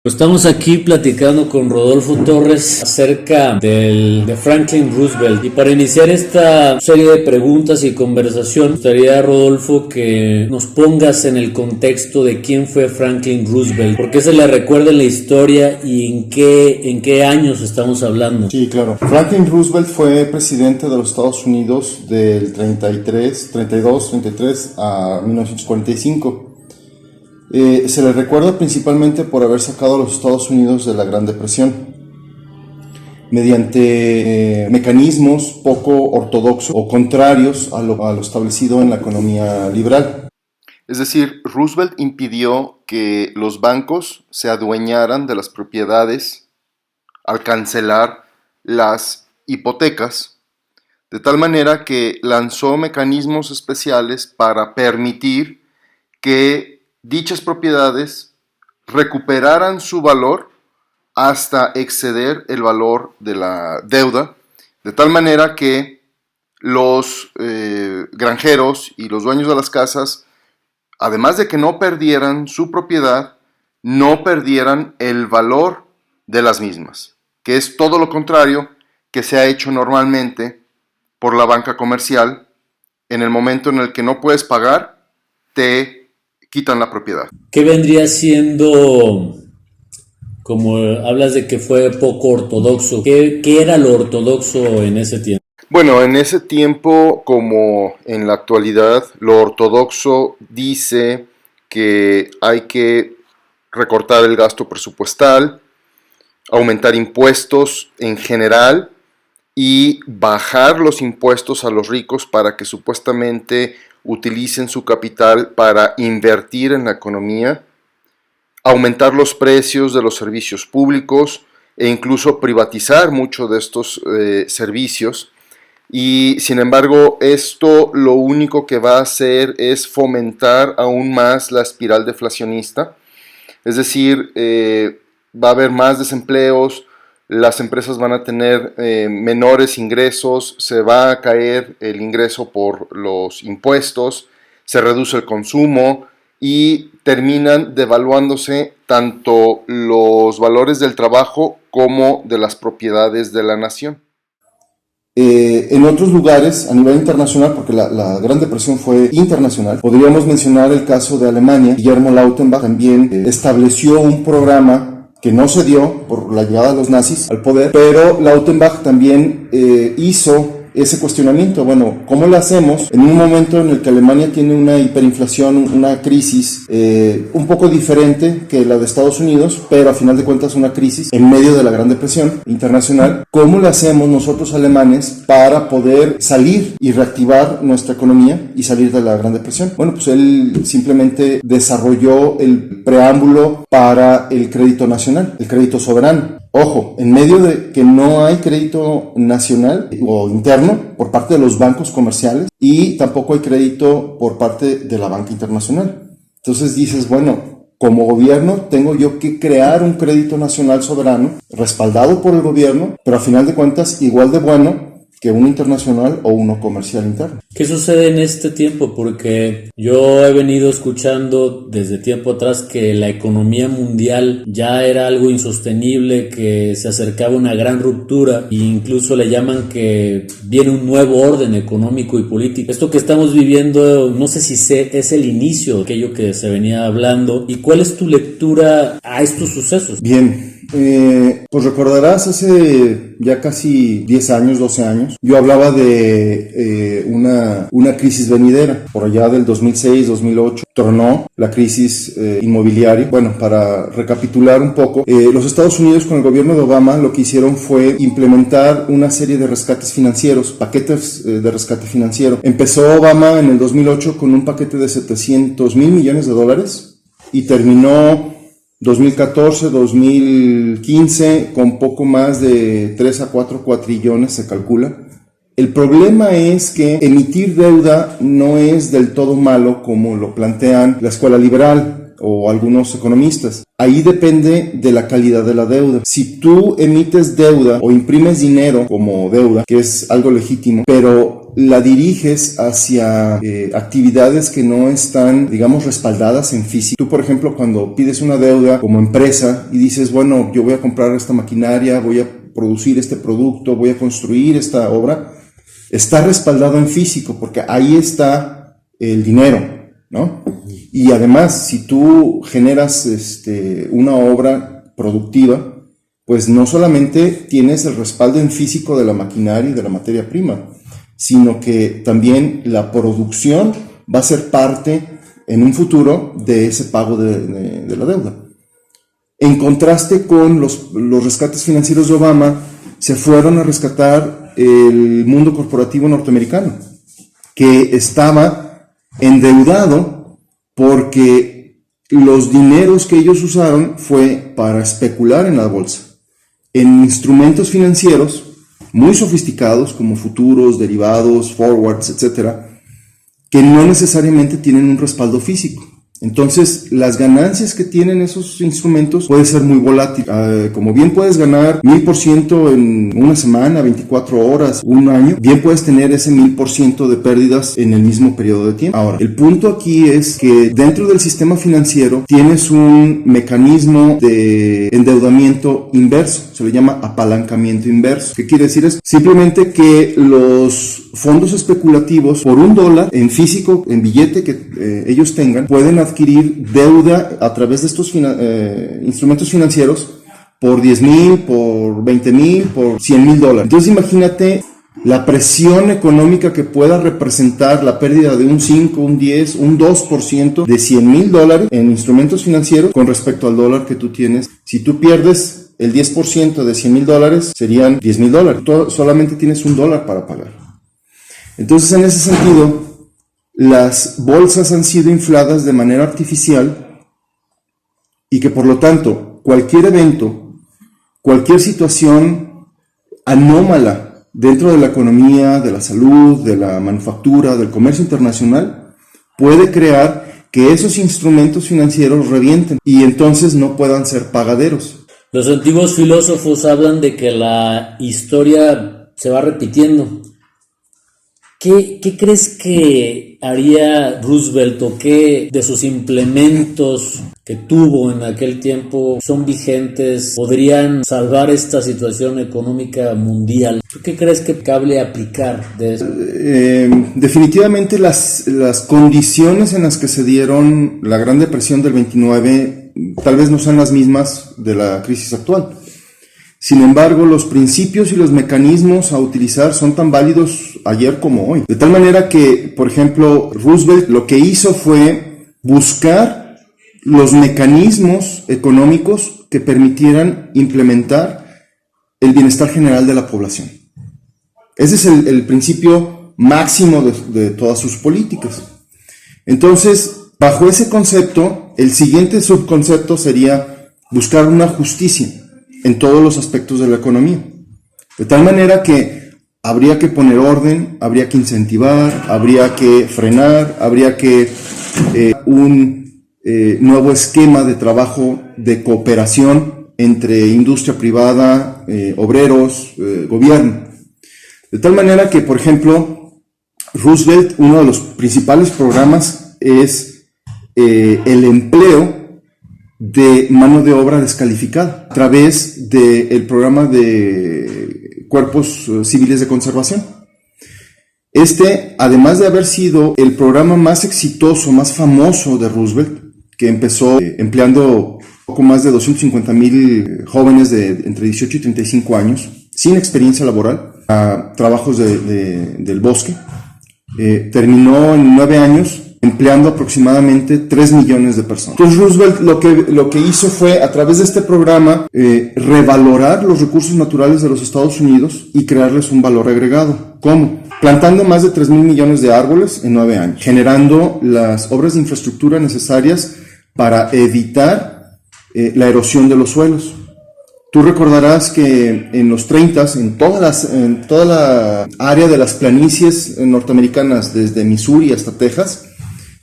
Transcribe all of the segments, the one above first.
Estamos aquí platicando con Rodolfo Torres acerca de Franklin Roosevelt, y para iniciar esta serie de preguntas y conversación me gustaría, Rodolfo, que nos pongas en el contexto de quién fue Franklin Roosevelt, por qué se le recuerda en la historia y en qué años estamos hablando. Sí, claro. Franklin Roosevelt fue presidente de los Estados Unidos del 33 a 1945. Se le recuerda principalmente por haber sacado a los Estados Unidos de la Gran Depresión mediante mecanismos poco ortodoxos o contrarios a lo establecido en la economía liberal. Es decir, Roosevelt impidió que los bancos se adueñaran de las propiedades al cancelar las hipotecas, de tal manera que lanzó mecanismos especiales para permitir que dichas propiedades recuperaran su valor hasta exceder el valor de la deuda, de tal manera que los granjeros y los dueños de las casas, además de que no perdieran su propiedad, no perdieran el valor de las mismas, que es todo lo contrario que se ha hecho normalmente por la banca comercial. En el momento en el que no puedes pagar, te quitan la propiedad. ¿Qué vendría siendo, como hablas de que fue poco ortodoxo, qué era lo ortodoxo en ese tiempo? Bueno, en ese tiempo, como en la actualidad, lo ortodoxo dice que hay que recortar el gasto presupuestal, aumentar impuestos en general y bajar los impuestos a los ricos para que supuestamente utilicen su capital para invertir en la economía, aumentar los precios de los servicios públicos e incluso privatizar muchos de estos servicios. Y sin embargo, esto lo único que va a hacer es fomentar aún más la espiral deflacionista, es decir, va a haber más desempleos, las empresas van a tener menores ingresos, se va a caer el ingreso por los impuestos, se reduce el consumo y terminan devaluándose tanto los valores del trabajo como de las propiedades de la nación. En otros lugares, a nivel internacional, porque la Gran Depresión fue internacional, podríamos mencionar el caso de Alemania. Guillermo Lautenbach también estableció un programa que no se dio por la llegada de los nazis al poder, pero Lautenbach también hizo ese cuestionamiento. Bueno, ¿cómo lo hacemos en un momento en el que Alemania tiene una hiperinflación, una crisis un poco diferente que la de Estados Unidos, pero a final de cuentas una crisis en medio de la Gran Depresión internacional? ¿Cómo lo hacemos nosotros alemanes para poder salir y reactivar nuestra economía y salir de la Gran Depresión? Bueno, pues él simplemente desarrolló el preámbulo para el crédito nacional, el crédito soberano. Ojo, en medio de que no hay crédito nacional o interno por parte de los bancos comerciales y tampoco hay crédito por parte de la banca internacional. Entonces dices, bueno, como gobierno tengo yo que crear un crédito nacional soberano respaldado por el gobierno, pero a final de cuentas igual de bueno que uno internacional o uno comercial interno. ¿Qué sucede en este tiempo? Porque yo he venido escuchando desde tiempo atrás que la economía mundial ya era algo insostenible, que se acercaba una gran ruptura e incluso le llaman que viene un nuevo orden económico y político. Esto que estamos viviendo, no sé si es el inicio de aquello que se venía hablando. ¿Y cuál es tu lectura a estos sucesos? Bien. Pues recordarás hace ya casi 10 años, 12 años, yo hablaba de una crisis venidera. Por allá del 2006-2008 tronó la crisis inmobiliaria. Bueno, para recapitular un poco, los Estados Unidos con el gobierno de Obama lo que hicieron fue implementar una serie de rescates financieros, paquetes de rescate financiero. Empezó Obama en el 2008 con un paquete de $700 mil millones y terminó 2014, 2015 con poco más de 3 a 4 cuatrillones se calcula. El problema es que emitir deuda no es del todo malo como lo plantean la escuela liberal o algunos economistas. ahí depende de la calidad de la deuda. Si tú emites deuda o imprimes dinero como deuda, que es algo legítimo, pero la diriges hacia actividades que no están, digamos, respaldadas en físico. Tú, por ejemplo, cuando pides una deuda como empresa y dices, bueno, yo voy a comprar esta maquinaria, voy a producir este producto, voy a construir esta obra, está respaldado en físico porque ahí está el dinero, ¿no? Y además, si tú generas una obra productiva, pues no solamente tienes el respaldo en físico de la maquinaria y de la materia prima, sino que también la producción va a ser parte en un futuro de ese pago de la deuda. En contraste con los rescates financieros de Obama, se fueron a rescatar el mundo corporativo norteamericano, que estaba endeudado porque los dineros que ellos usaron fue para especular en la bolsa, en instrumentos financieros muy sofisticados como futuros, derivados, forwards, etcétera, que no necesariamente tienen un respaldo físico. Entonces, las ganancias que tienen esos instrumentos puede ser muy volátil. Como bien puedes ganar 1000% en una semana, 24 horas, un año, bien puedes tener ese 1000% de pérdidas en el mismo periodo de tiempo. Ahora, el punto aquí es que dentro del sistema financiero tienes un mecanismo de endeudamiento inverso, se le llama apalancamiento inverso. ¿Qué quiere decir eso? Simplemente que los fondos especulativos por $1 en físico, en billete que ellos tengan, pueden adquirir deuda a través de estos instrumentos financieros por 10,000, por 20,000, por $100,000. Entonces imagínate la presión económica que pueda representar la pérdida de un 5, un 10, un 2% de $100,000 en instrumentos financieros con respecto al dólar que tú tienes. Si tú pierdes el 10% de $100,000, serían $10,000. Tú solamente tienes $1 para pagar. Entonces, en ese sentido, las bolsas han sido infladas de manera artificial y que por lo tanto cualquier evento, cualquier situación anómala dentro de la economía, de la salud, de la manufactura, del comercio internacional, puede crear que esos instrumentos financieros revienten y entonces no puedan ser pagaderos. Los antiguos filósofos hablan de que la historia se va repitiendo. ¿Qué crees que haría Roosevelt o qué de sus implementos que tuvo en aquel tiempo son vigentes, podrían salvar esta situación económica mundial? ¿Tú qué crees que cabe aplicar de eso? Definitivamente las condiciones en las que se dieron la Gran Depresión del 29 tal vez no sean las mismas de la crisis actual. Sin embargo, los principios y los mecanismos a utilizar son tan válidos ayer como hoy. De tal manera que, por ejemplo, Roosevelt lo que hizo fue buscar los mecanismos económicos que permitieran implementar el bienestar general de la población. Ese es el principio máximo de todas sus políticas. Entonces, bajo ese concepto, el siguiente subconcepto sería buscar una justicia en todos los aspectos de la economía. De tal manera que habría que poner orden, habría que incentivar, habría que frenar, habría que un nuevo esquema de trabajo de cooperación entre industria privada, obreros, gobierno. De tal manera que, por ejemplo, Roosevelt, uno de los principales programas es el empleo de mano de obra descalificada a través del programa de cuerpos civiles de conservación. Además de haber sido el programa más exitoso, más famoso de Roosevelt, que empezó empleando poco más de 250,000 jóvenes de entre 18 y 35 años, sin experiencia laboral, a trabajos del bosque, terminó en 9 años empleando aproximadamente 3 millones de personas. Entonces Roosevelt lo que hizo fue, a través de este programa, revalorar los recursos naturales de los Estados Unidos y crearles un valor agregado. ¿Cómo? Plantando más de 3,000 millones de árboles en 9 años, generando las obras de infraestructura necesarias para evitar la erosión de los suelos. Tú recordarás que en los 30s, en toda la área de las planicies norteamericanas, desde Missouri hasta Texas,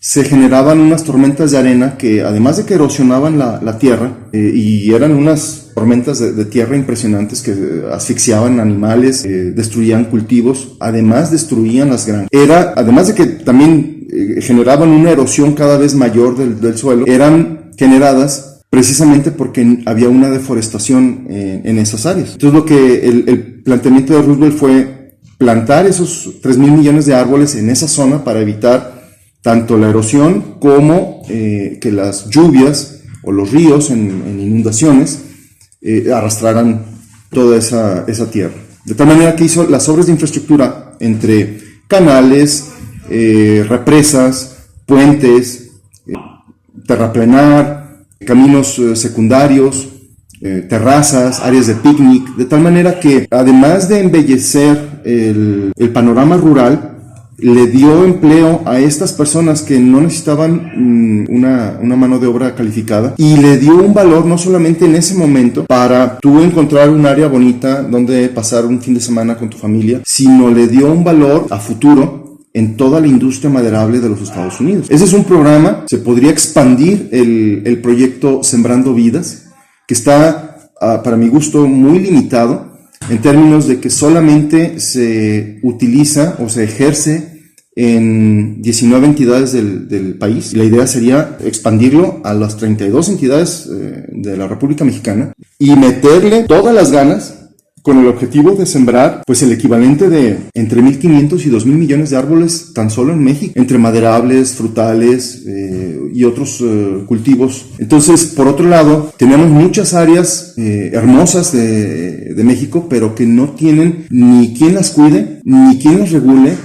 se generaban unas tormentas de arena que, además de que erosionaban la tierra, y eran unas tormentas de tierra impresionantes que asfixiaban animales, destruían cultivos, además destruían las granjas. Además de que también generaban una erosión cada vez mayor del suelo, eran generadas precisamente porque había una deforestación en esas áreas. Entonces lo que el planteamiento de Roosevelt fue plantar esos 3,000 millones de árboles en esa zona para evitar tanto la erosión como que las lluvias o los ríos en inundaciones arrastraran toda esa tierra. De tal manera que hizo las obras de infraestructura entre canales, represas, puentes, terraplenar, caminos secundarios, terrazas, áreas de picnic, de tal manera que además de embellecer el panorama rural, le dio empleo a estas personas que no necesitaban una mano de obra calificada, y le dio un valor no solamente en ese momento para tú encontrar un área bonita donde pasar un fin de semana con tu familia, sino le dio un valor a futuro en toda la industria maderable de los Estados Unidos. Ese es un programa, se podría expandir el proyecto Sembrando Vidas, que está, para mi gusto, muy limitado en términos de que solamente se utiliza o se ejerce en 19 entidades del país. La idea sería expandirlo a las 32 entidades de la República Mexicana y meterle todas las ganas con el objetivo de sembrar pues el equivalente de entre 1,500 y 2,000 millones de árboles tan solo en México, entre maderables, frutales y otros cultivos. Entonces, por otro lado, tenemos muchas áreas hermosas de México, pero que no tienen ni quien las cuide, ni quien las regule.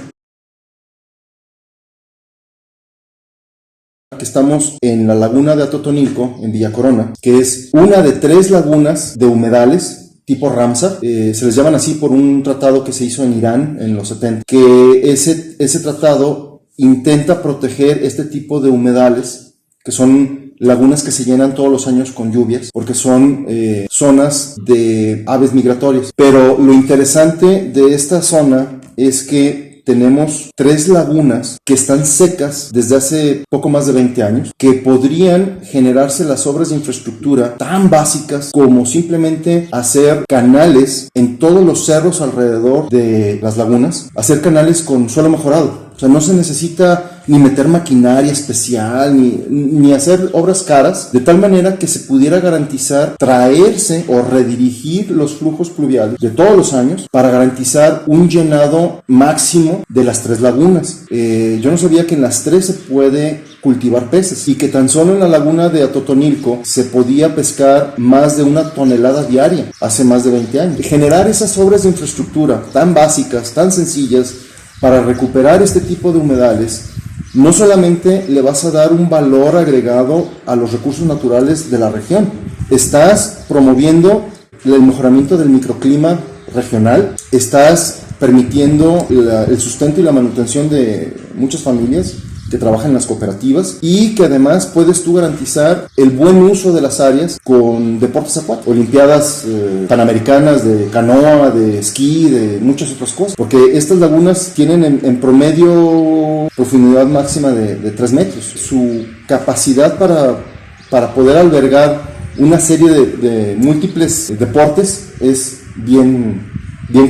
Que estamos en la laguna de Atotonilco, en Villa Corona, que es una de 3 lagunas de humedales tipo Ramsar, se les llaman así por un tratado que se hizo en Irán en los 70, que ese tratado intenta proteger este tipo de humedales, que son lagunas que se llenan todos los años con lluvias, porque son zonas de aves migratorias. Pero lo interesante de esta zona es que tenemos 3 lagunas que están secas desde hace poco más de 20 años, que podrían generarse las obras de infraestructura tan básicas como simplemente hacer canales en todos los cerros alrededor de las lagunas, hacer canales con suelo mejorado. O sea, no se necesita ni meter maquinaria especial, ni hacer obras caras, de tal manera que se pudiera garantizar traerse o redirigir los flujos pluviales de todos los años para garantizar un llenado máximo de las 3 lagunas. Yo no sabía que en las 3 se puede cultivar peces y que tan solo en la laguna de Atotonilco se podía pescar más de 1 tonelada diaria hace más de 20 años. Generar esas obras de infraestructura tan básicas, tan sencillas, para recuperar este tipo de humedales, no solamente le vas a dar un valor agregado a los recursos naturales de la región, estás promoviendo el mejoramiento del microclima regional, estás permitiendo el sustento y la manutención de muchas familias que trabajan en las cooperativas, y que además puedes tú garantizar el buen uso de las áreas con deportes acuáticos, olimpiadas panamericanas de canoa, de esquí, de muchas otras cosas, porque estas lagunas tienen en promedio profundidad máxima de 3 metros. Su capacidad para poder albergar una serie de múltiples deportes es bien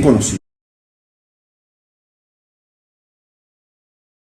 conocida.